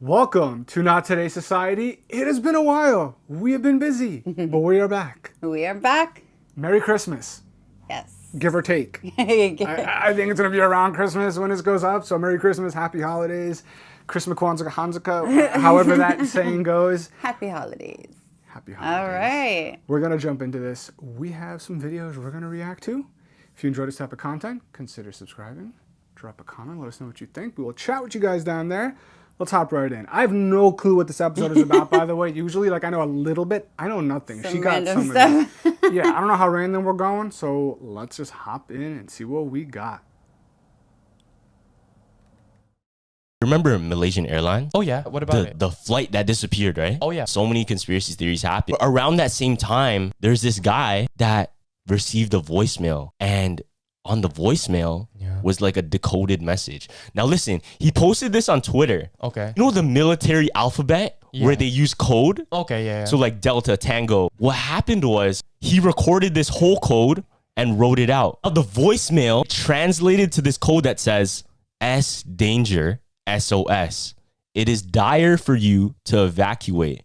Welcome to Not Today Society. It has been a while. We have been busy, but we are back. We are back. Merry Christmas, Yes. give or take. I think it's going to be around Christmas when this goes up, so Merry Christmas, Happy Holidays, Christmas, Kwanzaa, Hanukkah, however that saying goes. Happy holidays. Happy Holidays. All right. We're going to jump into this. We have some videos we're going to react to. If you enjoy this type of content, consider subscribing. Drop a comment, let us know what you think. We will chat with you guys down there. Let's hop right in. I have no clue what this episode is about, by the way. Usually, I know a little bit. I know nothing. Some She got random some stuff. of this. Yeah, I don't know how random we're going, so let's just hop in and see what we got. Remember Malaysian Airlines? Oh yeah, what about it? The flight that disappeared, right? Oh yeah. So many conspiracy theories happen. Around that same time, there's this guy that received a voicemail, and on the voicemail was like a decoded message. Now listen, he posted this on Twitter. Okay. You know the military alphabet where they use code? Okay, yeah. So like Delta, Tango. What happened was he recorded this whole code and wrote it out. The voicemail translated to this code that says S danger SOS. It is dire for you to evacuate.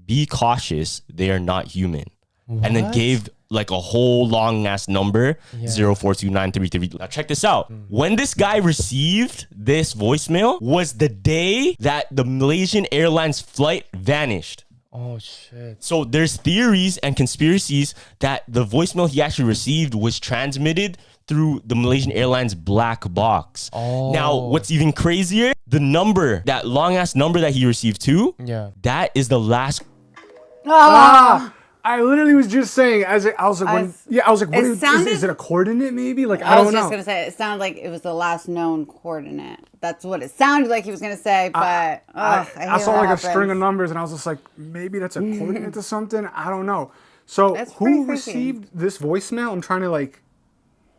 Be cautious. They are not human. What? And then gave like a whole long ass number, 042933. Now check this out. When this guy received this voicemail was the day that the Malaysian Airlines flight vanished. Oh shit. So there's theories and conspiracies that the voicemail he actually received was transmitted through the Malaysian Airlines black box. Oh. Now, what's even crazier, the number, that long ass number that he received too, that is the last. I literally was just saying, I was like, what is it a coordinate maybe? Like, I don't know. I was just going to say, it sounded like it was the last known coordinate. That's what it sounded like he was going to say, but I saw like a string of numbers and I was just like, maybe that's a coordinate to something? I don't know. So who received this voicemail? I'm trying to like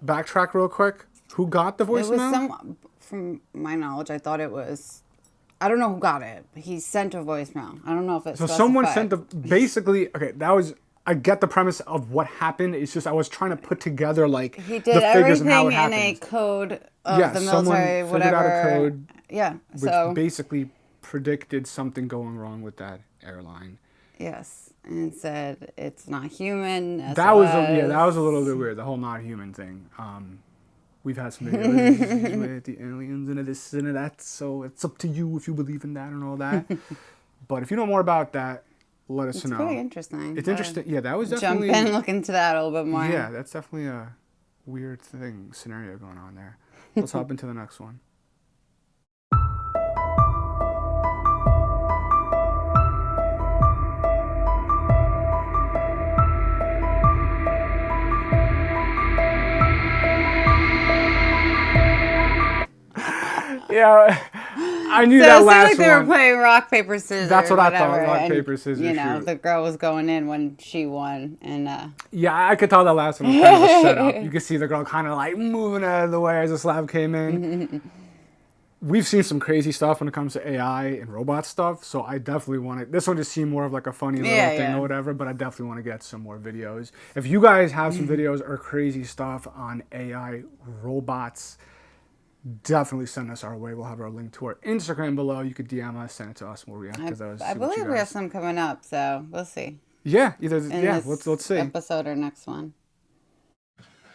backtrack real quick. Who got the voicemail? It was from my knowledge, I thought it was, I don't know who got it, but he sent a voicemail. I don't know if it's so someone sent basically, okay, I get the premise of what happened. It's just I was trying to put together like he did the figures and how it everything in happened. a code of the military, someone whatever. Figured out a code, which basically predicted something going wrong with that airline. Yes, and said it's not human. That was a little bit weird. The whole not human thing. We've had some videos with the aliens and this and that, so it's up to you if you believe in that and all that. But if you know more about that, let us know. It's pretty interesting. It's interesting. Yeah, that was definitely... Jump in, look into that a little bit more. Yeah, that's definitely a weird scenario going on there. Let's hop into the next one. Yeah, I knew that last one. It seemed like they were playing rock, paper, scissors. That's what I thought, rock, and, paper, scissors, You know, shoot. the girl was going in when she won. And yeah, I could tell that last one was kind of a setup. You could see the girl kind of like moving out of the way as the slap came in. We've seen some crazy stuff when it comes to AI and robot stuff, so I definitely want to... This one just seemed more of like a funny little thing or whatever, but I definitely want to get some more videos. If you guys have some videos or crazy stuff on AI robots, definitely send us our way. We'll have our link to our Instagram below. You could DM us, send it to us, and we'll react to those. I believe we have some coming up, so we'll see. Yeah, let's see. Episode or next one.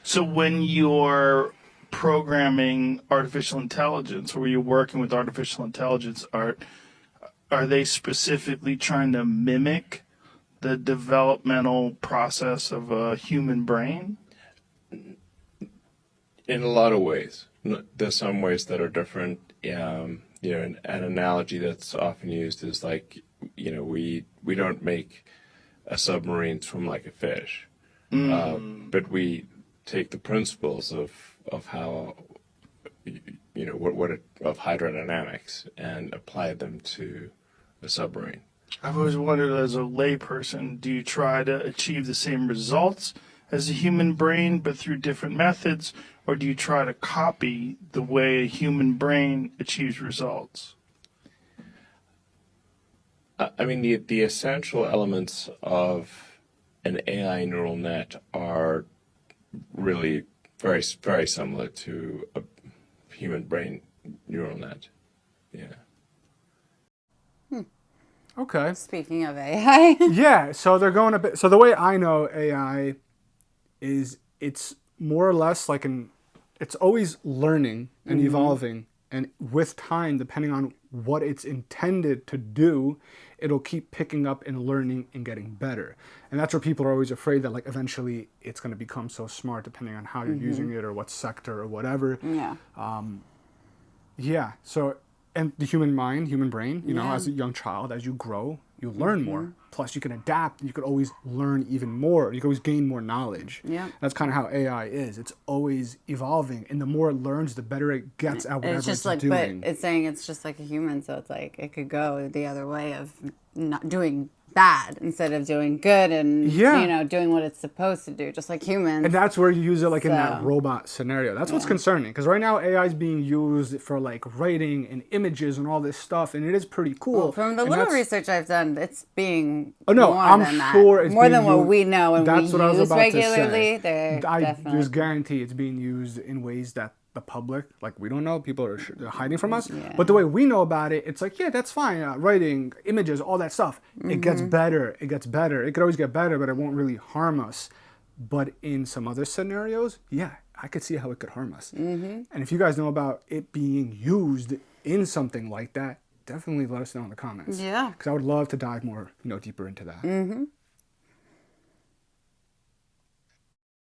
So when you're programming artificial intelligence, or you're working with artificial intelligence, are they specifically trying to mimic the developmental process of a human brain? In a lot of ways. There's some ways that are different. An analogy that's often used is like, we don't make a submarine swim like a fish, but we take the principles of how, of hydrodynamics and apply them to a submarine. I've always wondered, as a layperson, do you try to achieve the same results as a human brain, but through different methods, or do you try to copy the way a human brain achieves results? I mean, the essential elements of an AI neural net are really very, very similar to a human brain neural net. Yeah. Okay. Speaking of AI. Yeah, so they're going a bit. So the way I know AI is it's more or less like it's always learning and evolving, and with time, depending on what it's intended to do, it'll keep picking up and learning and getting better. And that's where people are always afraid that like eventually it's going to become so smart, depending on how you're using it or what sector or whatever. Yeah. Yeah. So, and the human mind, human brain, you know, as a young child, as you grow, you learn more. Plus, you can adapt. You could always learn even more. You can always gain more knowledge. Yeah. That's kind of how AI is. It's always evolving, and the more it learns, the better it gets at whatever It's just it's like, doing. but it's saying it's just like a human, so it's like it could go the other way of not doing bad instead of doing good and Yeah. you know, doing what it's supposed to do, just like humans. And that's where you use it like in that So- robot scenario. That's what's concerning, because right now AI is being used for like writing and images and all this stuff, and it is pretty cool. Well, from the And little that's- research I've done, it's being Oh no, more I'm than that. sure it's more being than what used- we know and that's we what I was use about regularly. To say. They're I definitely just guarantee it's being used in ways that the public, like we don't know, people are they're hiding from us. But the way we know about it, it's like, yeah, that's fine. Writing, images, all that stuff. It gets better. It gets better. It could always get better, but it won't really harm us. But in some other scenarios, yeah, I could see how it could harm us. And if you guys know about it being used in something like that, definitely let us know in the comments. Yeah. Because I would love to dive more, deeper into that.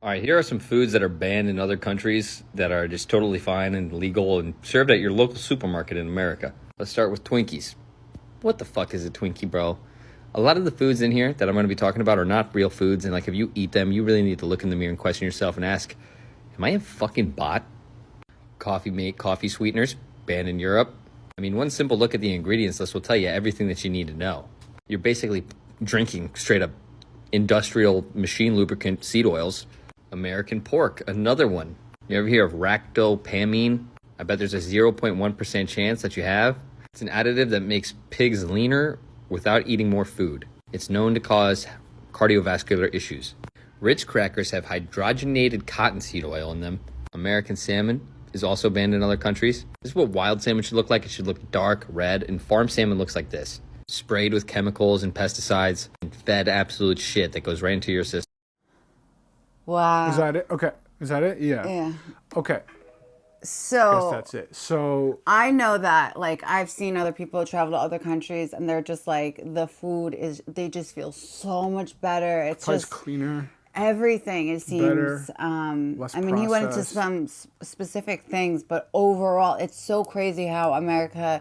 All right, here are some foods that are banned in other countries that are just totally fine and legal and served at your local supermarket in America. Let's start with Twinkies. What the fuck is a Twinkie, bro? A lot of the foods in here that I'm going to be talking about are not real foods, and like if you eat them, you really need to look in the mirror and question yourself and ask, am I a fucking bot? Coffee sweeteners, banned in Europe. I mean, one simple look at the ingredients list will tell you everything that you need to know. You're basically drinking straight up industrial machine lubricant seed oils. American pork, another one. You ever hear of ractopamine? I bet there's a 0.1% chance that you have. It's an additive that makes pigs leaner without eating more food. It's known to cause cardiovascular issues. Ritz crackers have hydrogenated cottonseed oil in them. American salmon is also banned in other countries. This is what wild salmon should look like. It should look dark red, and farm salmon looks like this. Sprayed with chemicals and pesticides and fed absolute shit that goes right into your system. wow. Is that it? Okay. Is that it? Yeah. Yeah. Okay. So Guess that's it. So I know that, like, I've seen other people travel to other countries and they're just like, the food is, they just feel so much better. It's it's just cleaner. everything, it seems. Better, less I mean, he went into processed. some specific things, but overall, it's so crazy how America,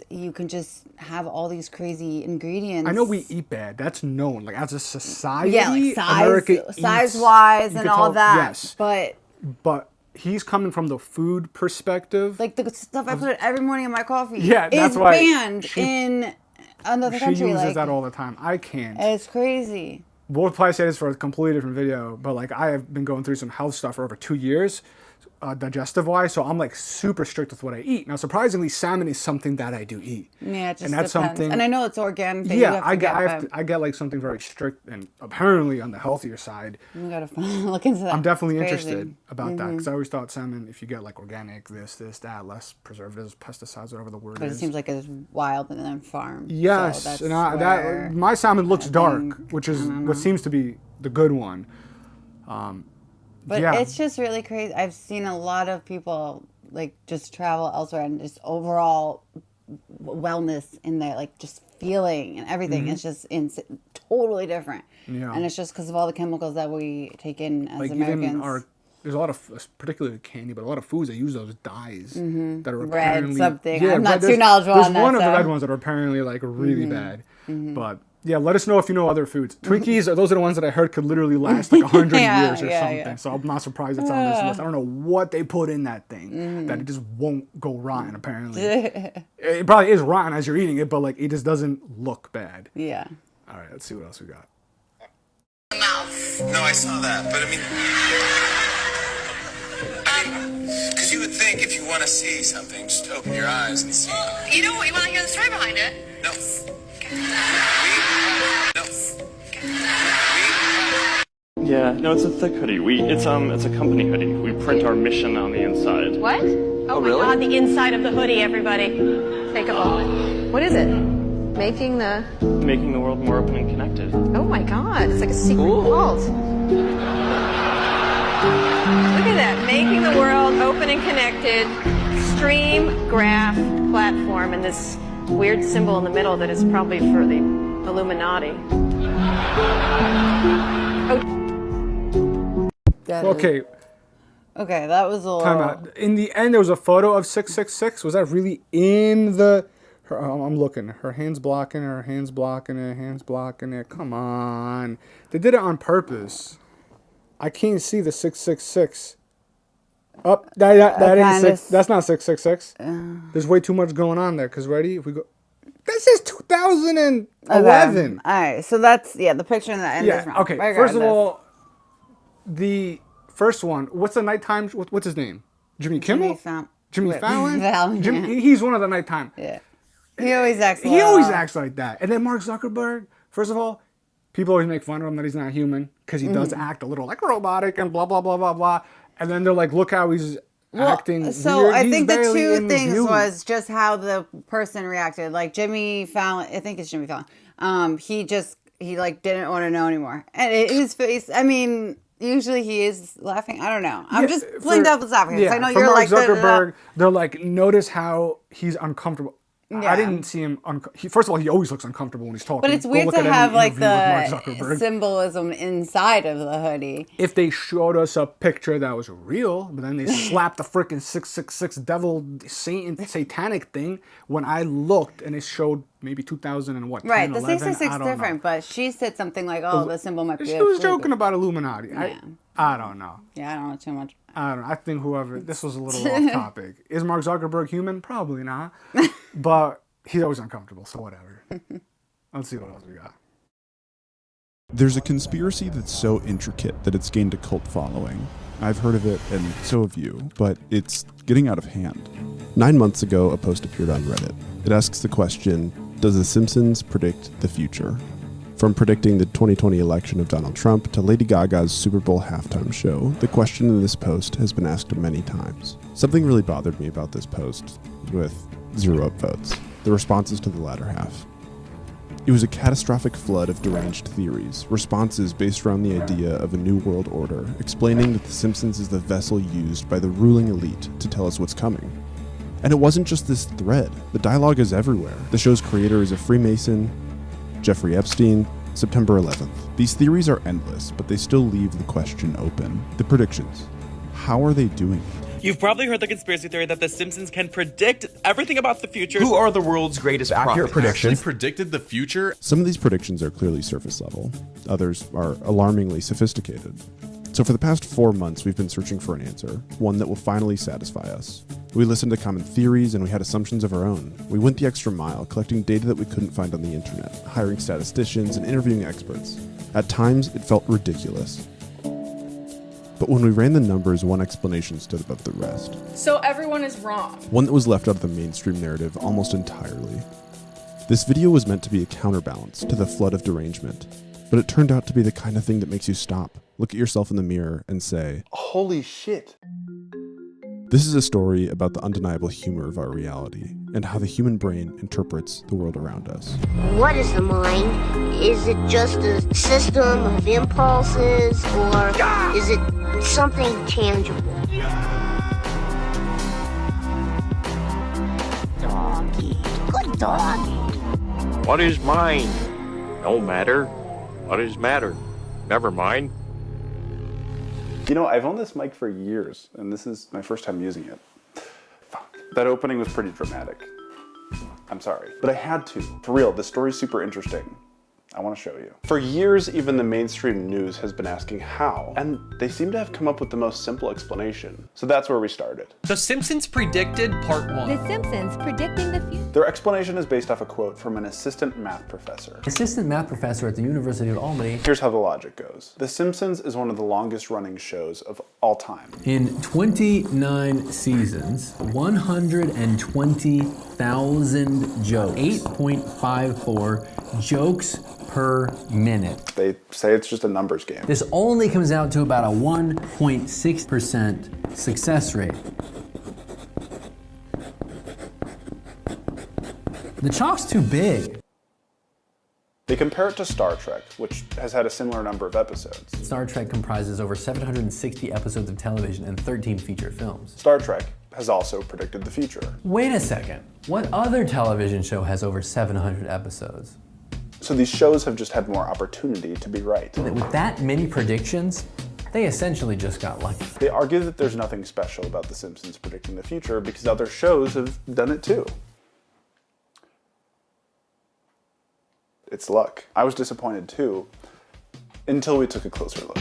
you can just have all these crazy ingredients. I know we eat bad. That's known. Like as a society, Yeah, like America size-wise you and could all tell- that. Yes, but he's coming from the food perspective. Like the stuff I put every morning in my coffee Yeah, that's is why banned she- in another she country. uses Like, that all the time. I can't. it's crazy. We'll probably say this for a completely different video, but like I have been going through some health stuff for over 2 years, digestive wise. So I'm like super strict with what I eat. Now, surprisingly, salmon is something that I do eat. Yeah, it just and that's depends. something. And I know it's organic. That you Yeah, have to I get, get, but I get like something very strict and apparently on the healthier side. you gotta look into that. I'm definitely It's crazy. interested about that because I always thought salmon, if you get like organic, this, that, less preservatives, pesticides, whatever the word But it is. seems like it's wild and then farm. Yes, so that's and where that my salmon looks dark, think- which is what seems to be the good one. But yeah. it's just really crazy. I've seen a lot of people like just travel elsewhere and just overall wellness in there, like just feeling and everything. It's just totally different. Mm-hmm. Yeah. And it's just because of all the chemicals that we take in as Like Americans. even there's a lot of, particularly candy, but a lot of foods that use those dyes that are Red apparently something. I'm not too there's- knowledgeable There's on that, one of the so. red ones that are apparently like really bad, but. Yeah, let us know if you know other foods. Twinkies, those are the ones that I heard could literally last like 100 Yeah, years or yeah, something. yeah. So I'm not surprised it's on this list. I don't know what they put in that thing that it just won't go rotten, apparently. It probably is rotten as you're eating it, but like it just doesn't look bad. Yeah. All right, let's see what else we got. No, I saw that, but I mean, because you would think if you want to see something, just open your eyes and see. You know what? You want to hear the story behind it? No. Yeah, no, it's a thick hoodie. It's a company hoodie. We print our mission on the inside. What? Oh, my God, the inside of the hoodie, everybody. Take a moment. What is it? Making the... Making the world more open and connected. Oh my god, it's like a secret vault. Look at that. Making the world open and connected. Stream graph platform and this weird symbol in the middle that is probably for the Illuminati. Okay, Okay, that was a little... time out. In the end, there was a photo of 666. Was that really in the... I'm looking. Her hands blocking, her hands blocking it, hands blocking it. Come on. They did it on purpose. I can't see the 666. Up, that ain't six. That's not 666. There's way too much going on there. Cause ready, if we go, this is 2011. Okay. All right, so that's the picture in the end is wrong. Okay. First of all, the first one. What's the nighttime? What's his name? Jimmy Kimmel. Jimmy Fallon. He's one of the nighttime. Yeah. He always acts. He always acts like that. And then Mark Zuckerberg. First of all, people always make fun of him that he's not human because he does act a little like robotic and blah blah blah blah blah. And then they're like, look how he's acting. So weird. I He's think the barely two in the things view. was just how the person reacted. Like Jimmy Fallon, I think it's Jimmy Fallon. He like didn't want to know anymore. And his face, I mean, usually he is laughing. I don't know. I'm just playing devil's advocate. I know for you're Mark like Zuckerberg. They're like, notice how he's uncomfortable. Yeah. I didn't see him. First of all, he always looks uncomfortable when he's talking. But it's weird to have like the symbolism inside of the hoodie. If they showed us a picture that was real, but then they slapped the freaking 666 devil Satan satanic thing. When I looked and it showed maybe 2000 and what? Right, 10, the 666 is different, but she said something like, "Oh, the symbol might be." She was joking about Illuminati. Yeah. I don't know. Yeah, I don't know too much. I don't know. I think this was a little off topic. Is Mark Zuckerberg human? Probably not. But he's always uncomfortable, so whatever. Let's see what else we got. There's a conspiracy that's so intricate that it's gained a cult following. I've heard of it, and so have you, but it's getting out of hand. 9 months ago, a post appeared on Reddit. It asks the question, does The Simpsons predict the future? From predicting the 2020 election of Donald Trump to Lady Gaga's Super Bowl halftime show, the question in this post has been asked many times. Something really bothered me about this post, with 0 upvotes. The responses to the latter half. It was a catastrophic flood of deranged theories, responses based around the idea of a new world order, explaining that The Simpsons is the vessel used by the ruling elite to tell us what's coming. And it wasn't just this thread. The dialogue is everywhere. The show's creator is a Freemason, Jeffrey Epstein, September 11th. These theories are endless, but they still leave the question open. The predictions. How are they doing it? You've probably heard the conspiracy theory that The Simpsons can predict everything about the future. Who are the world's greatest accurate predictions? Actually predicted the future? Some of these predictions are clearly surface level. Others are alarmingly sophisticated. So for the past 4 months, we've been searching for an answer, one that will finally satisfy us. We listened to common theories and we had assumptions of our own. We went the extra mile, collecting data that we couldn't find on the internet, hiring statisticians and interviewing experts. At times, it felt ridiculous. But when we ran the numbers, one explanation stood above the rest. So everyone is wrong. One that was left out of the mainstream narrative almost entirely. This video was meant to be a counterbalance to the flood of derangement, but it turned out to be the kind of thing that makes you stop, look at yourself in the mirror, and say, holy shit. This is a story about the undeniable humor of our reality and how the human brain interprets the world around us. What is the mind? Is it just a system of impulses, or is it something tangible? Doggy. Good doggy. What is mind? No matter. What is matter? Never mind. You know, I've owned this mic for years, and this is my first time using it. Fuck. That opening was pretty dramatic. I'm sorry. But I had to. For real, this story's super interesting. I want to show you. For years, even the mainstream news has been asking how, and they seem to have come up with the most simple explanation. So that's where we started. The Simpsons predicted part 1. The Simpsons predicting the future. Their explanation is based off a quote from an assistant math professor. Assistant math professor at the University of Albany. Here's how the logic goes. The Simpsons is one of the longest running shows of all time. In 29 seasons, 120,000 jokes. 8.54 jokes per minute. They say it's just a numbers game. This only comes out to about a 1.6% success rate. The chalk's too big. They compare it to Star Trek, which has had a similar number of episodes. Star Trek comprises over 760 episodes of television and 13 feature films. Star Trek has also predicted the future. Wait a second. What other television show has over 700 episodes? So these shows have just had more opportunity to be right. With that many predictions, they essentially just got lucky. They argue that there's nothing special about The Simpsons predicting the future because other shows have done it too. It's luck. I was disappointed too, until we took a closer look.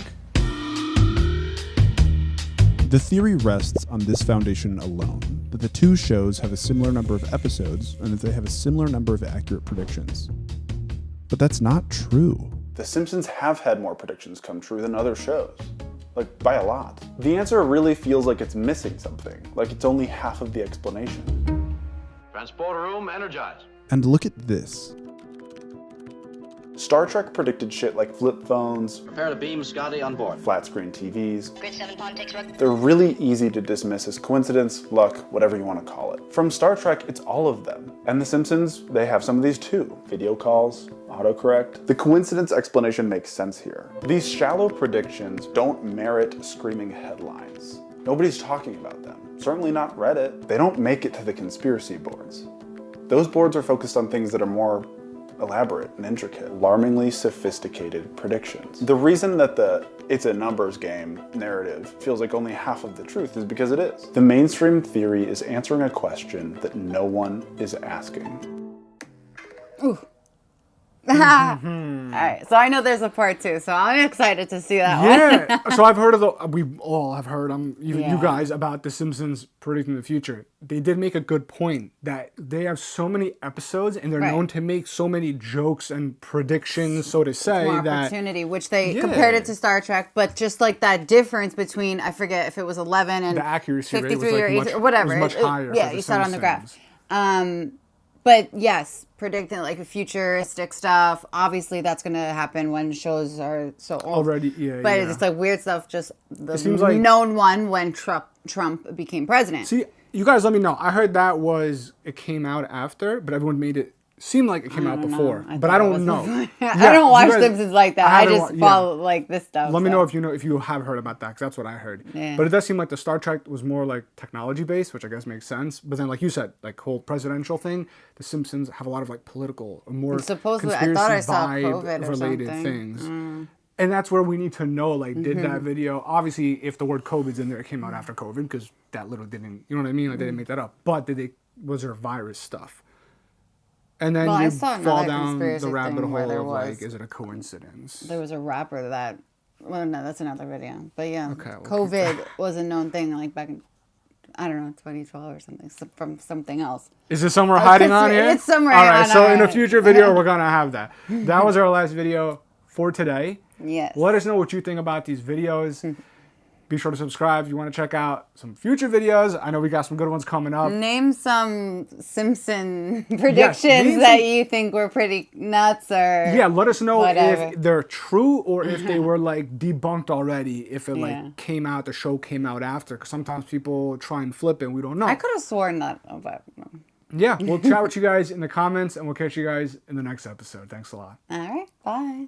The theory rests on this foundation alone, that the two shows have a similar number of episodes and that they have a similar number of accurate predictions. But that's not true. The Simpsons have had more predictions come true than other shows. Like, by a lot. The answer really feels like it's missing something, like it's only half of the explanation. Transporter room energized. And look at this. Star Trek predicted shit like flip phones, Prepare to beam Scotty on board. flat screen TVs. Grid 7 pawn takes rook. They're really easy to dismiss as coincidence, luck, whatever you want to call it. From Star Trek, it's all of them. And The Simpsons, they have some of these too. Video calls, autocorrect. The coincidence explanation makes sense here. These shallow predictions don't merit screaming headlines. Nobody's talking about them. Certainly not Reddit. They don't make it to the conspiracy boards. Those boards are focused on things that are more elaborate and intricate, alarmingly sophisticated predictions. The reason that the it's a numbers game narrative feels like only half of the truth is because it is. The mainstream theory is answering a question that no one is asking. Ooh. All right, so I know there's a part 2, so I'm excited to see that one. Yeah, so I've heard we all have heard, even Yeah. you guys, about The Simpsons predicting the future. They did make a good point that they have so many episodes and they're Right. known to make so many jokes and predictions, so to say, More that opportunity, which they Yeah. compared it to Star Trek, but just like that difference between, I forget if it was 11 and the accuracy rate 53 was like or 80 much, or whatever. was much higher. Yeah, for you The saw it on the graph. Simpsons. But yes, predicting like futuristic stuff, obviously that's going to happen when shows are so old. Already, yeah, But yeah. it's like weird stuff, just the seems like- known one when Trump became president. See, you guys let me know. I heard it came out after, but everyone made it seem like it came out before. But I don't know. I don't watch Simpsons like that. I haven't just follow like this stuff. Let me know if you have heard about that, because that's what I heard. Yeah. But it does seem like the Star Trek was more like technology based, which I guess makes sense. But then, like you said, like whole presidential thing, the Simpsons have a lot of like political, more Supposedly, I conspiracy thought I saw vibe COVID or related something. things. Mm. And that's where we need to know, like, did Mhm. that video, obviously, if the word COVID's in there, it came out after COVID, because that literally didn't, you know what I mean? Like, they didn't make that up. But was there virus stuff? And then I you saw fall another down conspiracy the rabbit thing where hole there of, like, was- is it a coincidence? There was a rapper that, well, no, that's another video. But yeah, Okay, we'll keep COVID was a known thing like back in, I don't know, 2012 or something, from something else. Is this somewhere hiding on here? It's somewhere All right, on so our- in a future video, we're going to have that. That was our last video for today. Yes. Let us know what you think about these videos. Be sure to subscribe if you want to check out some future videos. I know we got some good ones coming up. Name some Simpson predictions that you think were pretty nuts or Yeah, let us know whatever. if they're true or if they were like debunked already. If it Yeah. like came out, the show came out after. Because sometimes people try and flip it and we don't know. I could have sworn that, but Yeah, we'll chat with you guys in the comments and we'll catch you guys in the next episode. Thanks a lot. all right, bye.